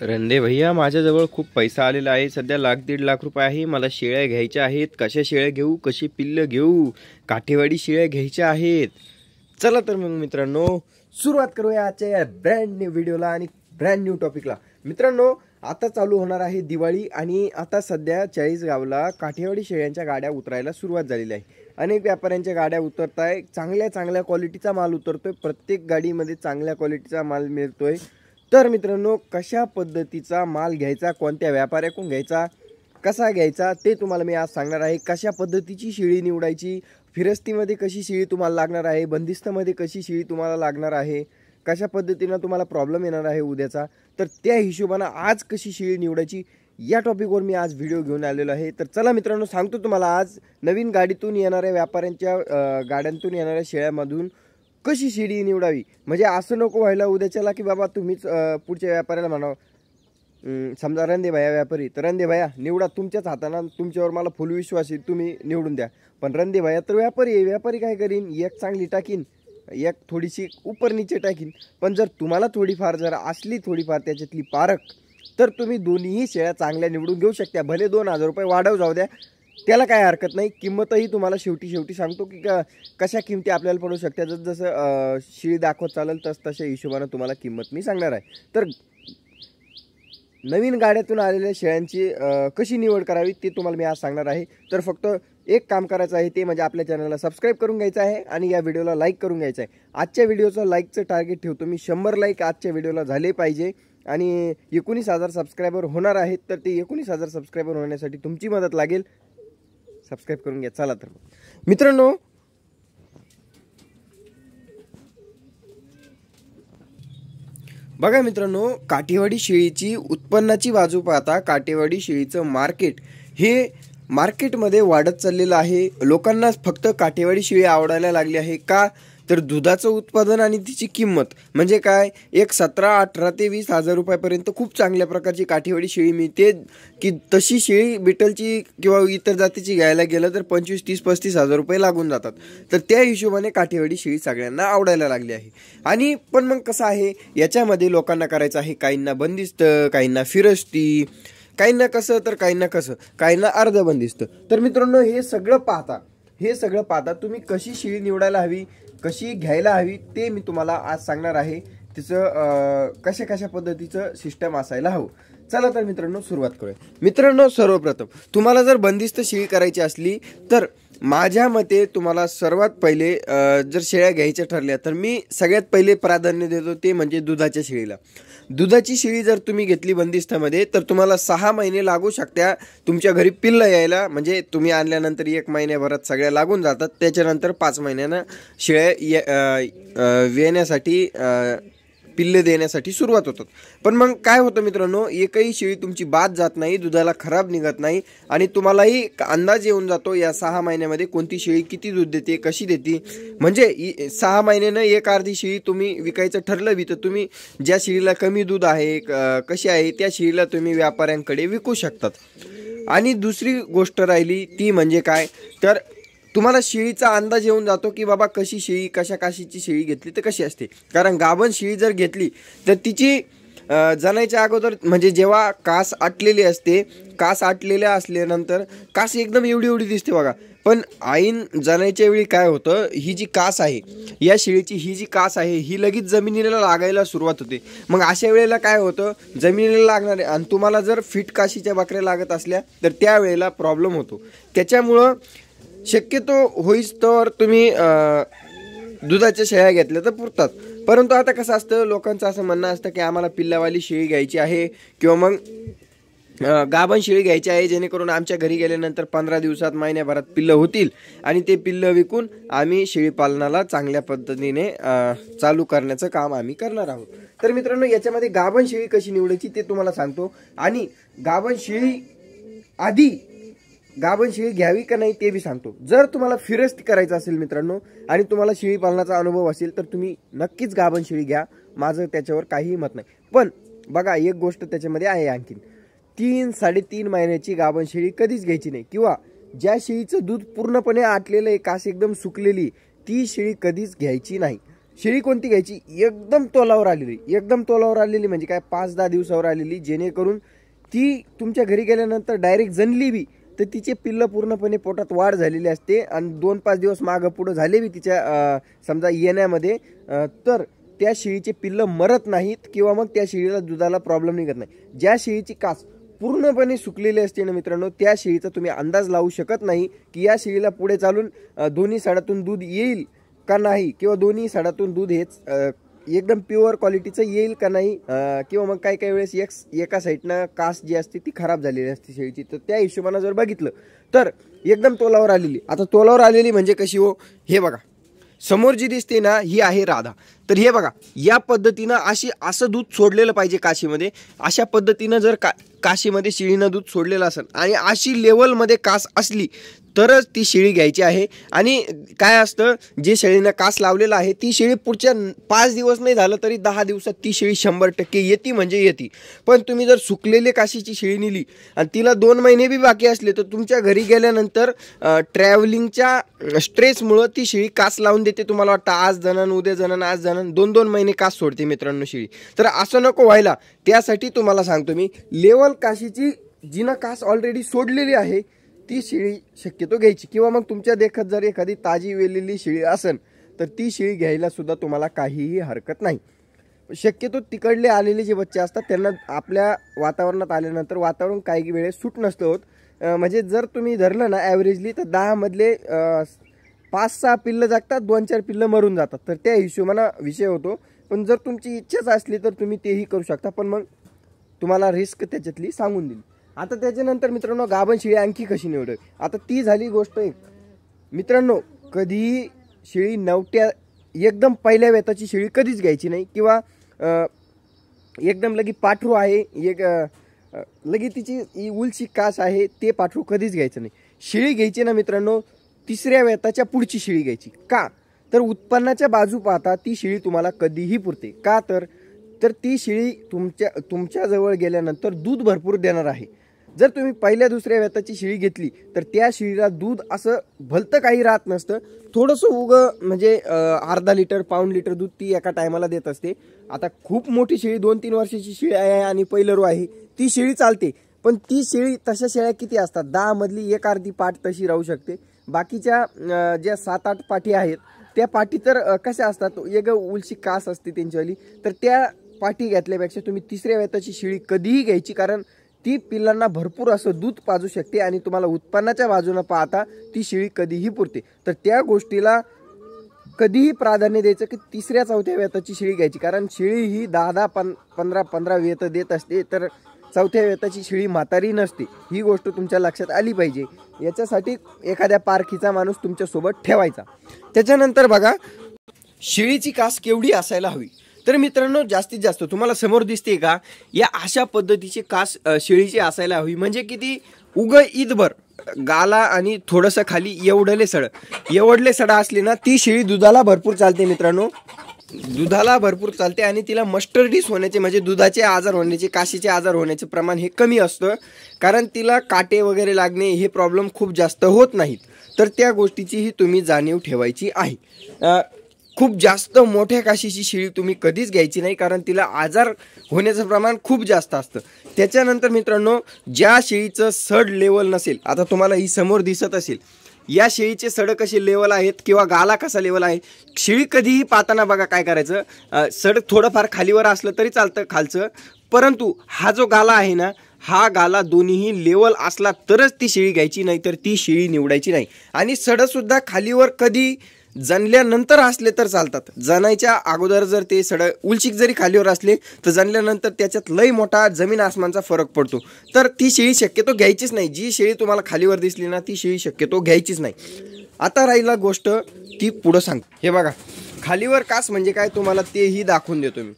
रंदे भैया, माझ्याजवळ खूप पैसा आलेला आहे. सध्या 1,00,000-1,50,000 आहे. मला शेळ्या घ्यायच्या आहेत. कशा शेळ्या घेऊ, कशी पिल्लं घेऊ, काठेवाडी शेळ्या घ्यायच्या आहेत. चला तर मग मित्रांनो, सुरुवात करूया आजच्या या ब्रँड न्यू व्हिडिओला आणि ब्रँड न्यू टॉपिकला. मित्रांनो, आता चालू होणार आहे दिवाळी आणि आता सध्या चाळीसगावला काठेवाडी शेळ्यांच्या गाड्या उतरायला सुरुवात झालेली आहे. अनेक व्यापाऱ्यांच्या गाड्या उतरत आहे. चांगल्या क्वालिटीचा माल उतरतोय. प्रत्येक गाडीमध्ये चांगल्या क्वालिटीचा माल मिळतोय. तर मित्रांनो, कशा पद्धतीचा माल घ्यायचा, कोणत्या व्यापाऱ्याकडून घ्यायचा, कसा घ्यायचा ते तुम्हाला मी आज सांगणार आहे. कशा पद्धतीची शेळी निवडायची, फिरस्तीमध्ये कशी शेळी तुम्हाला लागणार आहे, बंदिस्तमध्ये कशी शेळी तुम्हाला लागणार आहे, कशा पद्धतीनं तुम्हाला प्रॉब्लेम येणार आहे उद्याचा, तर त्या हिशोबानं आज कशी शेळी निवडायची या टॉपिकवर मी आज व्हिडिओ घेऊन आलेलो आहे. तर चला मित्रांनो, सांगतो तुम्हाला आज नवीन गाडीतून येणाऱ्या व्यापाऱ्यांच्या गाड्यांतून येणाऱ्या शेळ्यामधून कशी शेळी निवडावी. म्हणजे असं नको व्हायला उद्याच्याला की बाबा तुम्हीच पुढच्या व्यापाऱ्याला म्हणावं, समजा रंदे भैया व्यापारी, तर रंदे भैया निवडा, तुमच्याच हातानं, तुमच्यावर मला फुल विश्वास आहे, तुम्ही निवडून द्या. पण रंदे भैया तर व्यापारी आहे, व्यापारी काय करीन, एक चांगली टाकीन, एक थोडीशी उपर नीचे टाकीन. पण जर तुम्हाला थोडीफार जर असली थोडीफार त्याच्यातली पारख, तर तुम्ही दोन्हीही शेळ्या चांगल्या निवडून घेऊ शकता. भले 2,000 रुपये वाढव जाऊ द्या, त्याला काय हरकत नाही. किंमतही तुम्हाला शेवटी सांगतो की कशा किमती आपल्याला पडू शकतात. जसं शेळी दाखवत चालेल तशा हिशोबानं तुम्हाला किंमत मी सांगणार आहे. तर नवीन गाड्यातून आलेल्या शेळ्यांची कशी निवड करावी ते तुम्हाला मी आज सांगणार आहे. तर फक्त एक काम करायचं आहे, ते म्हणजे आपल्या चॅनलला सबस्क्राईब करून घ्यायचं आहे आणि या व्हिडिओला लाईक करून घ्यायचं आहे. आजच्या व्हिडिओचं लाईकचं टार्गेट ठेवतो मी, 100 लाईक आजच्या व्हिडिओला झाले पाहिजे आणि 19,000 सबस्क्रायबर होणार आहेत. तर ते 19,000 सबस्क्रायबर होण्यासाठी तुमची मदत लागेल. सबस्क्राईब करून घ्या. चला तर मित्रांनो, बघा मित्रांनो, काठेवाडी शेळीची उत्पन्नाची बाजू पाहता काठेवाडी शेळीचं मार्केट हे मार्केटमध्ये वाढत चाललेलं आहे. लोकांना फक्त काठेवाडी शेळी आवडायला लागली आहे. का तर दुधाचं उत्पादन आणि तिची किंमत म्हणजे काय, एक 17,18 ते 20,000 रुपयापर्यंत खूप चांगल्या प्रकारची काठेवाडी शेळी मिळते. की तशी शेळी बिटलची किंवा इतर जातीची घ्यायला गेलं तर 25, 30, 35,000 रुपये लागून जातात. तर त्या हिशोबाने काठेवाडी शेळी सगळ्यांना आवडायला लागली आहे. आणि पण मग कसं आहे, याच्यामध्ये लोकांना करायचं आहे, काहींना बंदिस्त, काहींना फिरस्ती, काहींना कसं तर काहींना अर्ध बंदिस्त. तर मित्रांनो, हे सगळं पाहता तुम्ही कशी शेळी निवडायला हवी, कशी घ्यायला हवी ते मी तुम्हाला आज सांगणार आहे. तिचं कशा पद्धतीचं सिस्टम असायला हवं. चला तर मित्रांनो, सुरुवात करूया. मित्रांनो, सर्वप्रथम तुम्हाला जर बंदिस्त शेळी करायची असली तर माझ्या मते तुम्हाला सर्वात पहिले जर शेळ्या घ्यायच्या ठरल्या तर मी सगळ्यात पहिले प्राधान्य देतो ते म्हणजे दुधाच्या शेळीला. दुधाची शेळी जर तुम्ही घेतली बंदिस्तामध्ये तर तुम्हाला 6 महिने लागू शकत्या तुमच्या घरी पिल्लं यायला. म्हणजे तुम्ही आणल्यानंतर 1 महिन्याभरात सगळ्या लागून जातात. त्याच्यानंतर 5 महिन्यानं शेळ्या येण्यासाठी पिल्ले देण्यासाठी सुरुवात होतात. पण मग काय होतं मित्रांनो, एकही शेळी तुमची बाद जात नाही, दुधाला खराब निघत नाही आणि तुम्हालाही अंदाज येऊन जातो या 6 महिन्यामध्ये कोणती शेळी किती दूध देते, कशी देते. म्हणजे 6 महिन्यानं एक अर्धी शेळी तुम्ही विकायचं ठरलं बी तर तुम्ही ज्या शेळीला कमी दूध आहे, कशी आहे, त्या शेळीला तुम्ही व्यापाऱ्यांकडे विकू शकतात. आणि दुसरी गोष्ट राहिली ती म्हणजे काय, तर तुम्हाला शेळीचा अंदाज येऊन जातो की बाबा कशी शेळी, कशा काशीची शेळी घेतली तर कशी असते. कारण गाभण शेळी जर घेतली तर तिची जनायच्या अगोदर म्हणजे जेव्हा कास आटलेली असते, कास आटलेल्या असल्यानंतर कास एकदम एवढी दिसते बघा. पण आईन जनायच्या वेळी काय होतं, ही जी कास आहे या शेळीची, ही जी कास आहे ही लगेच जमिनीला लागायला सुरुवात होते. मग अशा वेळेला काय होतं, जमिनीला लागणार आहे आणि तुम्हाला जर फिट काशीच्या बकऱ्या लागत असल्या तर त्यावेळेला प्रॉब्लेम होतो. त्याच्यामुळं शक्यतो होईच तर तुम्ही दुधाच्या शेळ्या घेतल्या तर पुरतात. परंतु आता कसं असतं, लोकांचं असं म्हणणं असतं की आम्हाला पिल्लावाली शेळी घ्यायची आहे किंवा मग गाभण शेळी घ्यायची आहे, जेणेकरून आमच्या घरी गेल्यानंतर 15 दिवसात, महिन्याभरात पिल्लं होतील आणि ते पिल्लं विकून आम्ही शेळी पालनाला चांगल्या पद्धतीने चालू करण्याचं काम आम्ही करणार आहोत. तर मित्रांनो, याच्यामध्ये गाभण शेळी कशी निवडायची ते तुम्हाला सांगतो आणि गाभण शेळी घ्यावी का नाही ते बी सांगतो. जर तुम्हाला फिरस्ती करायचं असेल मित्रांनो आणि तुम्हाला शेळी पालनाचा अनुभव असेल तर तुम्ही नक्कीच गाभण शेळी घ्या, माझं त्याच्यावर काहीही मत नाही. पण बघा, एक गोष्ट त्याच्यामध्ये आहे आणखीन, 3-3.5 महिन्याची गाभण शेळी कधीच घ्यायची नाही. किंवा ज्या शेळीचं दूध पूर्णपणे आटलेलं आहे, कास एकदम सुकलेली, ती शेळी कधीच घ्यायची नाही. शेळी कोणती घ्यायची, एकदम तोलावर आलेली. एकदम तोलावर आलेली म्हणजे काय, 5-10 दिवसावर आलेली, जेणेकरून ती तुमच्या घरी गेल्यानंतर डायरेक्ट जनली बी तर तिचे पिल्लं पूर्णपणे पोटात वाढ झालेली असते आणि 2-5 दिवस मागं पुढं झाले बी तिच्या समजा येण्यामध्ये, तर त्या शेळीचे पिल्लं मरत नाहीत किंवा मग त्या शेळीला दुधाला प्रॉब्लेम निघत नाही. ज्या शेळीची कास पूर्णपणे सुकलेली असते ना मित्रांनो, त्या शेळीचा तुम्ही अंदाज लावू शकत नाही की या शेळीला पुढे चालून दोन्ही साडातून दूध येईल का नाही, किंवा दोन्ही साडातून दूध हेच एकदम प्युअर क्वालिटीचं येईल का नाही, किंवा मग काही काही वेळेस एका साईडनं कास जी असते ती खराब झालेली असते शेळीची. तर त्या हिशोबानं जर बघितलं तर एकदम तोलावर आलेली. आता तोलावर आलेली म्हणजे कशी हो, हे बघा समोर जी दिसते ना ही आहे राधा. तर हे बघा या पद्धतीनं असं दूध सोडलेलं पाहिजे काशीमध्ये. अशा पद्धतीनं जर काशीमध्ये शेळीनं दूध सोडलेलं असेल आणि अशी लेवलमध्ये कास असली तरच ती शेळी घ्यायची आहे. आणि काय असतं, जे शेळीनं कास लावलेला आहे ती शेळी पुढच्या 5 दिवस नाही झालं तरी 10 दिवसात ती शेळी 100% येते म्हणजे येते. पण तुम्ही जर सुकलेले काशीची शेळी नेली आणि तिला 2 महिने बी बाकी असले तर तुमच्या घरी गेल्यानंतर ट्रॅव्हलिंगच्या स्ट्रेसमुळं ती शेळी कास लावून देते. तुम्हाला वाटतं आज जनन उद्या जनन आज जनन, 2-2 महिने कास सोडते मित्रांनो शेळी. तर असं नको व्हायला, त्यासाठी तुम्हाला सांगतो मी, लेवल काशीची जिनं कास ऑलरेडी सोडलेली आहे ती शेळी शक्यतो घ्यायची. किंवा मग तुमच्या देखत जर एखादी ताजी वेलेली शेळी असेल तर ती शेळी घ्यायला सुद्धा तुम्हाला काहीही हरकत नाही. शक्यतो तिकडले आलेले जे बच्चे असतात त्यांना आपल्या वातावरणात आल्यानंतर वातावरण काही वेळेस सूट नसतं होत. म्हणजे जर तुम्ही धरलं ना ॲव्हरेजली तर 10 मधले 5-6 पिल्लं जागतात, 2-4 पिल्लं मरून जातात. तर त्या हिशोबानं विषय होतो. पण जर तुमची इच्छाच असली तर तुम्ही तेही करू शकता, पण मग तुम्हाला रिस्क त्याच्यातली सांगून दिली. आता त्याच्यानंतर मित्रांनो गाभण शेळी आणखी कशी निवडावी, आता ती झाली गोष्ट एक. मित्रांनो कधीही शेळी नवट्या एकदम पहिल्या वेताची शेळी कधीच घ्यायची नाही, किंवा एकदम लगी पाठरू आहे लगी तिची उलची कास आहे ते पाठरू कधीच घ्यायचं नाही. शेळी घ्यायची ना मित्रांनो 3ऱ्या वेताच्या पुढची शेळी घ्यायची. का तर उत्पन्नाच्या बाजू पाहता ती शेळी तुम्हाला कधीही पुरते. का तर ती शेळी तुमच्या जवळ गेल्यानंतर दूध भरपूर देणार आहे. जर तुम्ही पहिल्या 2ऱ्या वेताची शेळी घेतली तर त्या शेळीला दूध असं भलतं काही राहत नसतं. थोडंसं म्हणजे अर्धा लिटर पाऊण लिटर दूध ती एका टायमाला देत असते. आता खूप मोठी शेळी 2-3 वर्षाची शेळी आहे आणि पहिलं रो आहे ती शेळी चालते. पण ती शेळी तशा शेळ्या किती असतात, 10 मधली 1 अर्धी पाठ तशी राहू शकते. बाकीच्या ज्या 7-8 पाठी आहेत त्या पाठी तर कशा असतात, एक उलशी कास असते त्यांच्यावाली. तर त्या पाठी घेतल्यापेक्षा तुम्ही 3ऱ्या वेताची शेळी कधीही घ्यायची, कारण ती पिल्लांना भरपूर असं दूध पाजू शकते आणि तुम्हाला उत्पन्नाच्या बाजूनं पाहता ती शेळी कधीही पुरते. तर त्या गोष्टीला कधीही प्राधान्य द्यायचं की 3ऱ्या-4थ्या वेताची शेळी घ्यायची, कारण शेळी ही 10-10 15-15 वेत देत असते. तर 4थ्या वेताची शेळी म्हातारी नसते, ही गोष्ट तुमच्या लक्षात आली पाहिजे. याच्यासाठी एखाद्या पारखीचा माणूस तुमच्यासोबत ठेवायचा. त्याच्यानंतर बघा शेळीची कास केवढी असायला हवी. तर मित्रांनो जास्तीत जास्त तुम्हाला समोर दिसते का, या अशा पद्धतीची कास शेळीची असायला हवी. म्हणजे किती, ईदभर गाला आणि थोडंसं खाली एवढले सडा असले ना ती शेळी दुधाला भरपूर चालते मित्रांनो. दुधाला भरपूर चालते आणि तिला मस्टर्डीस होण्याचे म्हणजे दुधाचे आजार होण्याचे, काशीचे आजार होण्याचे प्रमाण हे कमी असतं, कारण तिला काटे वगैरे लागणे हे प्रॉब्लेम खूप जास्त होत नाहीत. तर त्या गोष्टीचीही तुम्ही जाणीव ठेवायची आहे. खूप जास्त मोठ्या काशीची शेळी तुम्ही कधीच घ्यायची नाही, कारण तिला आजार होण्याचं प्रमाण खूप जास्त असतं. त्याच्यानंतर मित्रांनो ज्या शेळीचं सड लेवल नसेल, आता तुम्हाला ही समोर दिसत असेल या शेळीचे सड कसे लेवल आहेत किंवा गाला कसा लेवल आहे. शेळी कधीही पाहताना बघा काय करायचं, सड थोडंफार खालीवर असलं तरी चालतं खालचं, परंतु हा जो गाला आहे ना हा गाला दोन्हीही लेवल असला तरच ती शेळी घ्यायची, नाही तर ती शेळी निवडायची नाही. आणि सडसुद्धा खालीवर कधी जनल्यानंतर असले तर चालतात. जनायच्या अगोदर जर ते सड उलचिक जरी खालीवर असले तर जनल्यानंतर त्याच्यात लई मोठा जमीन आसमानचा फरक पडतो. तर ती शेळी शक्यतो घ्यायचीच नाही. जी शेळी तुम्हाला खालीवर दिसली ना ती शेळी शक्यतो घ्यायचीच नाही. आता राहिला गोष्ट ती पुढं सांग. हे बघा खालीवर कास म्हणजे काय तुम्हाला तेही दाखवून देतो मी.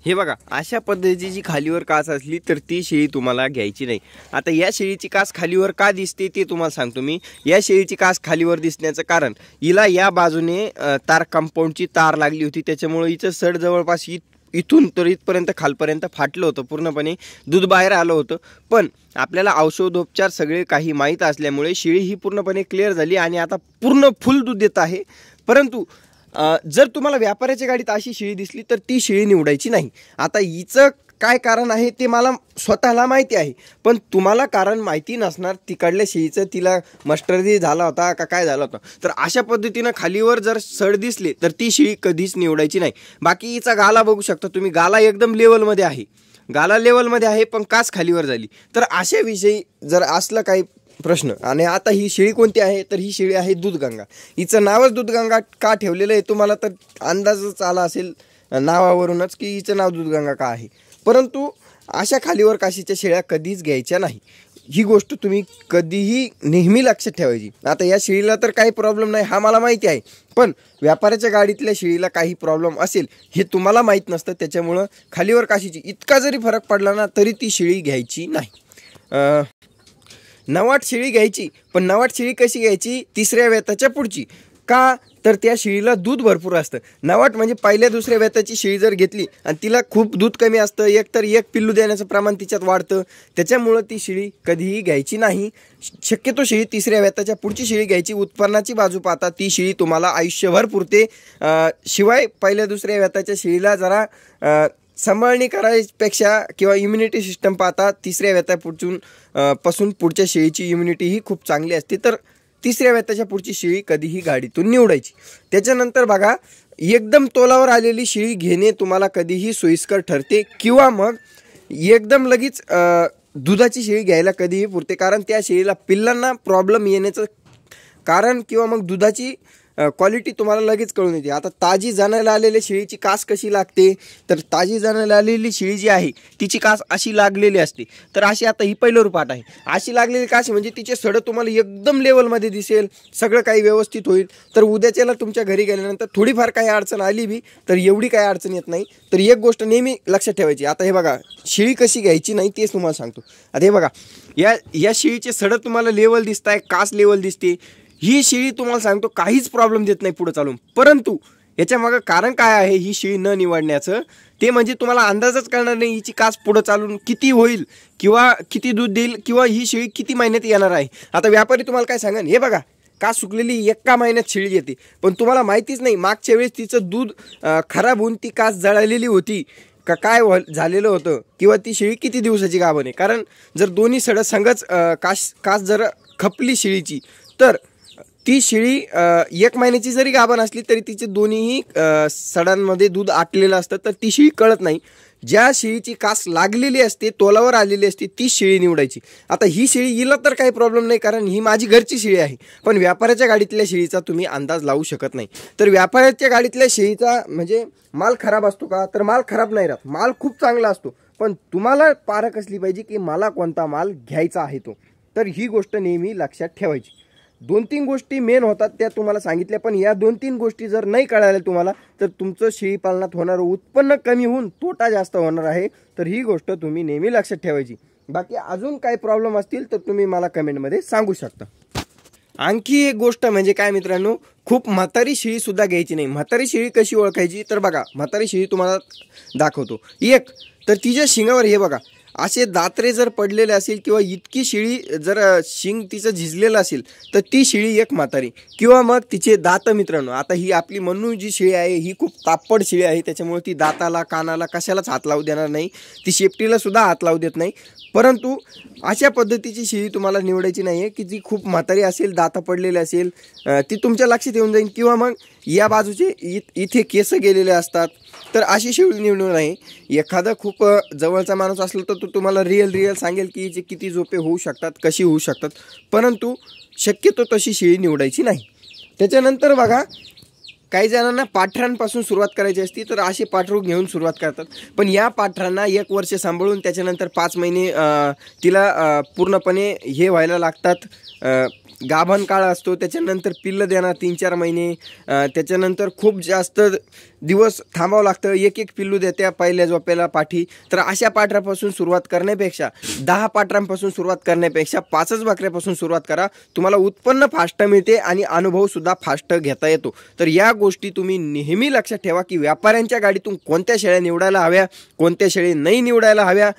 हे बघा अशा पद्धतीची जी खालीवर कास असली तर ती शेळी तुम्हाला घ्यायची नाही. आता या शेळीची कास खालीवर का दिसते ते तुम्हाला सांगतो मी. या शेळीची कास खालीवर दिसण्याचं कारण हिला या बाजूने तार कंपाऊंडची तार लागली होती, त्याच्यामुळे हिचं सड जवळपास इथून तर इथपर्यंत खालपर्यंत फाटलं होतं, पूर्णपणे दूध बाहेर आलं होतं. पण आपल्याला औषधोपचार सगळे काही माहीत असल्यामुळे शेळी ही पूर्णपणे क्लिअर झाली आणि आता पूर्ण फुल दूध देत आहे. परंतु जर तुम्हाला व्यापाऱ्याच्या गाडीत अशी शेळी दिसली तर ती शेळी निवडायची नाही. आता हिचं काय कारण आहे ते मला स्वतःला माहिती आहे, पण तुम्हाला कारण माहिती नसणार. तिकडल्या शेळीचं तिला मस्टर्दी झाला होता का काय झालं होतं, तर अशा पद्धतीनं खालीवर जर सड दिसले तर ती शेळी कधीच निवडायची नाही. बाकी हिचा गाला बघू शकता तुम्ही, गाला एकदम लेवलमध्ये आहे, गाला लेवलमध्ये आहे, पण कास खालीवर झाली. तर अशा विषयी जर असलं काही प्रश्न. आणि आता ही शेळी कोणती आहे, तर ही शेळी आहे दूधगंगा. हिचं नावच दूधगंगा का ठेवलेलं आहे तुम्हाला तर अंदाजच आला असेल नावावरूनच की हिचं नाव दूधगंगा का आहे. परंतु अशा खालीवर काशीच्या शेळ्या कधीच घ्यायच्या नाही, ही गोष्ट तुम्ही कधीही नेहमी लक्षात ठेवायची. आता या शेळीला तर काही प्रॉब्लेम नाही हा मला माहिती आहे, पण व्यापाऱ्याच्या गाडीतल्या शेळीला काही प्रॉब्लेम असेल हे तुम्हाला माहीत नसतं. त्याच्यामुळं खालीवर काशीची इतका जरी फरक पडला ना तरी ती शेळी घ्यायची नाही. नवाट शेळी घ्यायची, पण नवाट शेळी कशी घ्यायची, तिसऱ्या वेताच्या पुढची. का तर त्या शेळीला दूध भरपूर असतं. नवाट म्हणजे पहिल्या दुसऱ्या वेताची शेळी जर घेतली आणि तिला खूप दूध कमी असतं, एक पिल्लू देण्याचं प्रमाण तिच्यात वाढतं, त्याच्यामुळं ती शेळी कधीही घ्यायची नाही. शक्यतो शेळी तिसऱ्या वेताच्या पुढची शेळी घ्यायची. उत्पन्नाची बाजू पाहता ती शेळी तुम्हाला आयुष्यभर पुरते. शिवाय पहिल्या दुसऱ्या वेताच्या शेळीला जरा सांभाळणी करायपेक्षा किंवा इम्युनिटी सिस्टम पाहता तिसऱ्या वेतापासून पुढच्या शेळीची इम्युनिटी ही खूप चांगली असते. तर तिसऱ्या वेताच्या पुढची शेळी कधीही गाडीतून निवडायची. त्याच्यानंतर बघा, एकदम तोलावर आलेली शेळी घेणे तुम्हाला कधीही सोयीस्कर ठरते, किंवा मग एकदम लगेच दुधाची शेळी घ्यायला कधीही पुरते. कारण त्या शेळीला पिल्लांना प्रॉब्लेम येण्याचं कारण किंवा मग दुधाची क्वालिटी तुम्हाला लगेच कळून येते. आता ताजी जाण्याला आलेल्या शेळीची कास कशी लागते, तर ताजी जाण्याला आलेली शेळी जी आहे तिची कास अशी लागलेली असते. तर अशी आता ही पहिलं रूपाट आहे, अशी लागलेली कास म्हणजे तिचे सडं तुम्हाला एकदम लेवलमध्ये दिसेल, सगळं काही व्यवस्थित होईल. तर उद्याच्याला तुमच्या घरी गेल्यानंतर थोडीफार काही अडचण आली बी तर एवढी काही अडचण येत नाही. तर एक गोष्ट नेहमी लक्षात ठेवायची. आता हे बघा, शेळी कशी घ्यायची नाही तेच तुम्हाला सांगतो. आता हे बघा, या शेळीचे सडं तुम्हाला लेवल दिसत आहे, कास लेवल दिसते. ही शेळी तुम्हाला सांगतो काहीच प्रॉब्लेम देत नाही पुढे चालून. परंतु याच्या मागं कारण काय आहे ही शेळी न निवडण्याचं, ते म्हणजे तुम्हाला अंदाजच कळणार नाही हिची कास पुढे चालून किती होईल किंवा किती दूध देईल किंवा ही शेळी किती महिन्यात येणार आहे. आता व्यापारी तुम्हाला काय सांगेन, हे बघा कास सुकलेली एका महिन्यात शेळी येते, पण तुम्हाला माहितीच नाही मागच्या वेळेस तिचं दूध खराब होऊन ती कास जळालेली होती का काय झालेलं होतं, किंवा ती शेळी किती दिवसाची गाभण आहे. कारण जर दोन्ही सडं संगच कास जर खपली शेळीची तर ती शेळी 1 महिन्याची जरी गाभण असली तरी तिचे दोन्हीही सडांमध्ये दूध आटलेलं असतं, तर ती शेळी कळत नाही. ज्या शेळीची कास लागलेली असते, तोलावर आलेली असते, ती शेळी निवडायची. आता ही शेळी हिला तर काही प्रॉब्लेम नाही कारण ही माझी घरची शेळी आहे, पण व्यापाऱ्याच्या गाडीतल्या शेळीचा तुम्ही अंदाज लावू शकत नाही. तर व्यापाऱ्याच्या गाडीतल्या शेळीचा म्हणजे माल खराब असतो का, तर माल खराब नाही राहत, माल खूप चांगला असतो. पण तुम्हाला पारख असली पाहिजे की मला कोणता माल घ्यायचा आहे तो. तर ही गोष्ट नेहमी लक्षात ठेवायची. 2-3 गोष्टी मेन होतात त्या तुम्हाला सांगितल्या, पण या 2-3 गोष्टी जर नाही कळाल्या तुम्हाला तर तुमचं शेळी पालनात होणारं उत्पन्न कमी होऊन तोटा जास्त होणार आहे. तर ही गोष्ट तुम्ही नेहमी लक्षात ठेवायची. बाकी अजून काही प्रॉब्लेम असतील तर तुम्ही मला कमेंटमध्ये सांगू शकता. आणखी एक गोष्ट म्हणजे काय मित्रांनो, खूप म्हातारी शेळी सुद्धा घ्यायची नाही. म्हातारी शेळी कशी ओळखायची, तर बघा म्हातारी शेळी तुम्हाला दाखवतो. एक तर तिच्या शिंगावर हे बघा असे दात्रे जर पडलेले असेल किंवा इतकी शेळी जर शिंग तिचं झिजलेलं असेल तर ती शेळी एक म्हातारी. किंवा मग तिचे दात मित्रांनो, आता ही आपली मन्नू जी शेळी आहे ही खूप तापड शेळी आहे, त्याच्यामुळे ती दाताला कानाला कशालाच हात लावू देणार नाही, ती शेपटीला सुद्धा हात लावू देत नाही. परंतु अशा पद्धतीची शेळी तुम्हाला निवडायची नाही आहे की जी खूप म्हातारी असेल, दात पडलेले असेल, ती तुमच्या लक्षात येऊन जाईल. किंवा मग या बाजूचे इथे केस गेलेले असतात, तर अशी शेळी निवडू नये. एखादा खूप जवळचा माणूस असला तर तो तुम्हाला रिअल सांगेल की जे किती झोपे होऊ शकतात, कशी होऊ शकतात, परंतु शक्यतो तशी शेळी निवडायची नाही. त्याच्यानंतर बघा, काही जणांना पाठरांपासून सुरुवात करायची असती तर असे पाठरू घेऊन सुरुवात करतात, पण या पाठरांना 1 वर्ष सांभाळून त्याच्यानंतर 5 महिने तिला पूर्णपणे हे व्हायला लागतात, गाभण काळ असतो, त्याच्यानंतर पिल्लं देणार 3-4 महिने, त्याच्यानंतर खूप जास्त दिवस थांबावं लागतं, एक पिल्लू देत्या पहिल्या झोपेला पाठी. तर अशा पाठरापासून सुरुवात करण्यापेक्षा 10 पाठरांपासून सुरुवात करण्यापेक्षा 5च बकऱ्यापासून सुरुवात करा. तुम्हाला उत्पन्न फास्ट मिळते आणि अनुभवसुद्धा फास्ट घेता येतो. तर या गोष्टी तुम्ही नेहमी लक्षात ठेवा की व्यापाऱ्यांच्या गाडीतून कोणत्या शेळ्या निवडायला हव्या, कोणत्या शेळी नाही निवडायला हव्या,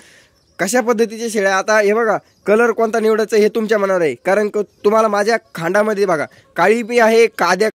कशा पद्धतीच्या शेळ्या. आता हे बघा, कलर कोणता निवडायचा हे तुमच्या मनावर आहे, कारण तुम्हाला माझ्या खांडामध्ये बघा काळी बी आहे, काद्या